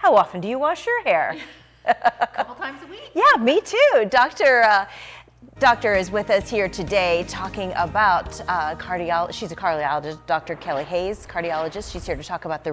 How often do you wash your hair? A couple times a week. Yeah, me too. Doctor is with us here today talking about cardiology. She's a cardiologist, Dr. Kelly Hayes, cardiologist. She's here to talk about the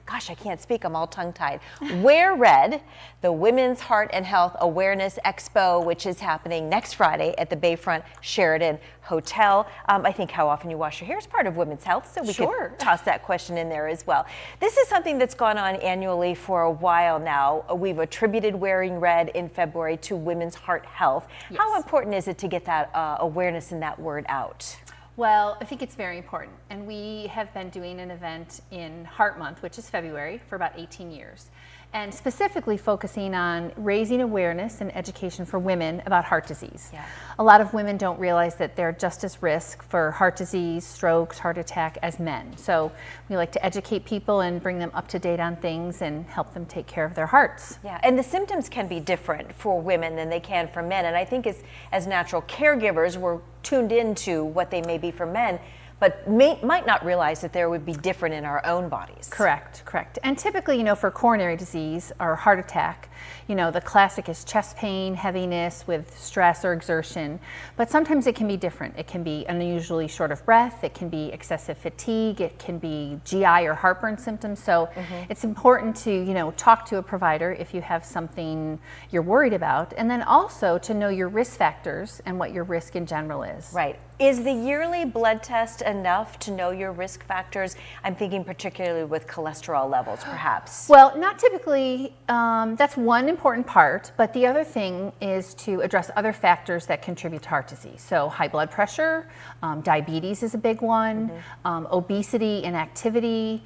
gosh, I can't speak, I'm all tongue-tied. Wear Red, the Women's Heart and Health Awareness Expo, which is happening next Friday at the Bayfront Sheraton Hotel. I think how often you wash your hair is part of women's health, so we could toss that question in there as well. This is something that's gone on annually for a while now. We've attributed wearing red in February to women's heart health. Yes. How important is it to get that awareness and that word out? Well, I think it's very important, and we have been doing an event in Heart Month, which is February, for about 18 years, and specifically focusing on raising awareness and education for women about heart disease. Yeah. A lot of women don't realize that they're just as risk for heart disease, strokes, heart attack as men. So we like to educate people and bring them up to date on things and help them take care of their hearts. Yeah, and the symptoms can be different for women than they can for men, and I think as natural caregivers, we're tuned into what they may be for men, but might not realize that there would be different in our own bodies. Correct. And typically, for coronary disease or heart attack, the classic is chest pain, heaviness with stress or exertion, but sometimes it can be different. It can be unusually short of breath, it can be excessive fatigue, it can be GI or heartburn symptoms. So it's important to, talk to a provider if you have something you're worried about, and then also to know your risk factors and what your risk in general is. Right. Is the yearly blood test enough to know your risk factors? I'm thinking particularly with cholesterol levels, perhaps. Well, not typically. That's one important part, but the other thing is to address other factors that contribute to heart disease. So high blood pressure, diabetes is a big one, obesity, inactivity,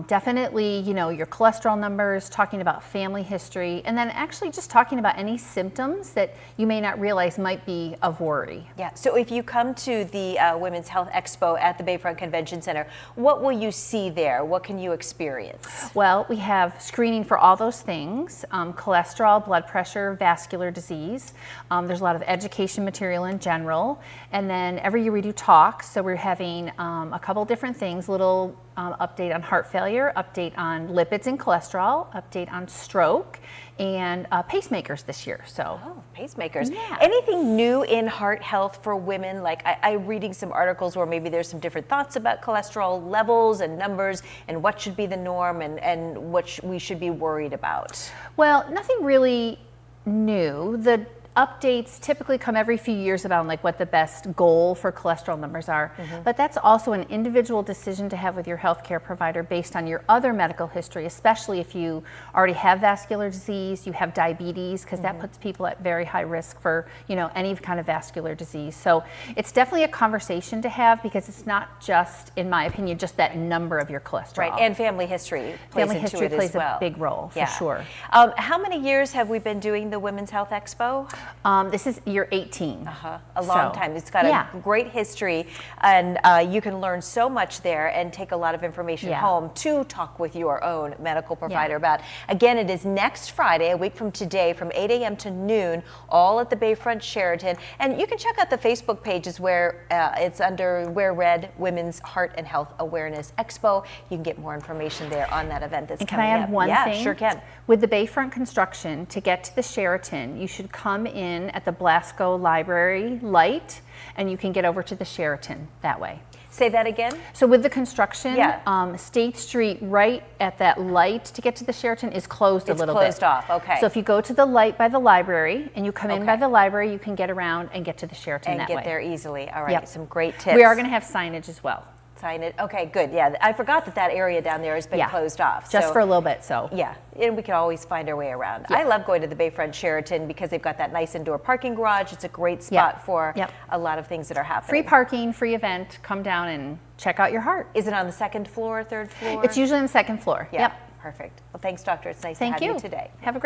definitely, your cholesterol numbers, talking about family history, and then actually just talking about any symptoms that you may not realize might be of worry. Yeah, so if you come to the Women's Health Expo at the Bayfront Convention Center, what will you see there? What can you experience? Well, we have screening for all those things, cholesterol, blood pressure, vascular disease. There's a lot of education material in general. And then every year we do talks, so we're having a couple different things, little update on heart failure, update on lipids and cholesterol, update on stroke, and pacemakers this year. So pacemakers. Yeah. Anything new in heart health for women? Like I'm reading some articles where maybe there's some different thoughts about cholesterol levels and numbers and what should be the norm and what we should be worried about. Well, nothing really new. The updates typically come every few years about what the best goal for cholesterol numbers are, but that's also an individual decision to have with your healthcare provider based on your other medical history, especially if you already have vascular disease, you have diabetes, because that puts people at very high risk for any kind of vascular disease. So it's definitely a conversation to have, because it's not just, in my opinion, just that number of your cholesterol. Right, and family history plays a big role, for sure. How many years have we been doing the Women's Health Expo? This is year 18. A long time. It's got a great history, and you can learn so much there and take a lot of information home to talk with your own medical provider about. Again, it is next Friday, a week from today, from 8 a.m. to noon, all at the Bayfront Sheraton. And you can check out the Facebook pages where it's under Wear Red, Women's Heart and Health Awareness Expo. You can get more information there on that event that's coming up. Can I add one thing? Yeah, sure can. With the Bayfront construction, to get to the Sheraton, you should come in at the Blasco Library light, and you can get over to the Sheraton that way. Say that again? So with the construction, State Street right at that light to get to the Sheraton is closed a little bit. It's closed off, okay. So if you go to the light by the library and you come in by the library, you can get around and get to the Sheraton that way. And get there easily. All right, some great tips. We are going to have signage as well. Sign it. Okay, good. Yeah, I forgot that area down there has been closed off. Just for a little bit, so. Yeah, and we can always find our way around. I love going to the Bayfront Sheraton because they've got that nice indoor parking garage. It's a great spot for a lot of things that are happening. Free parking, free event. Come down and check out your heart. Is it on the second floor, third floor? It's usually on the second floor. Yeah. Perfect. Well, thanks, Doctor. It's nice to have you today. Have a great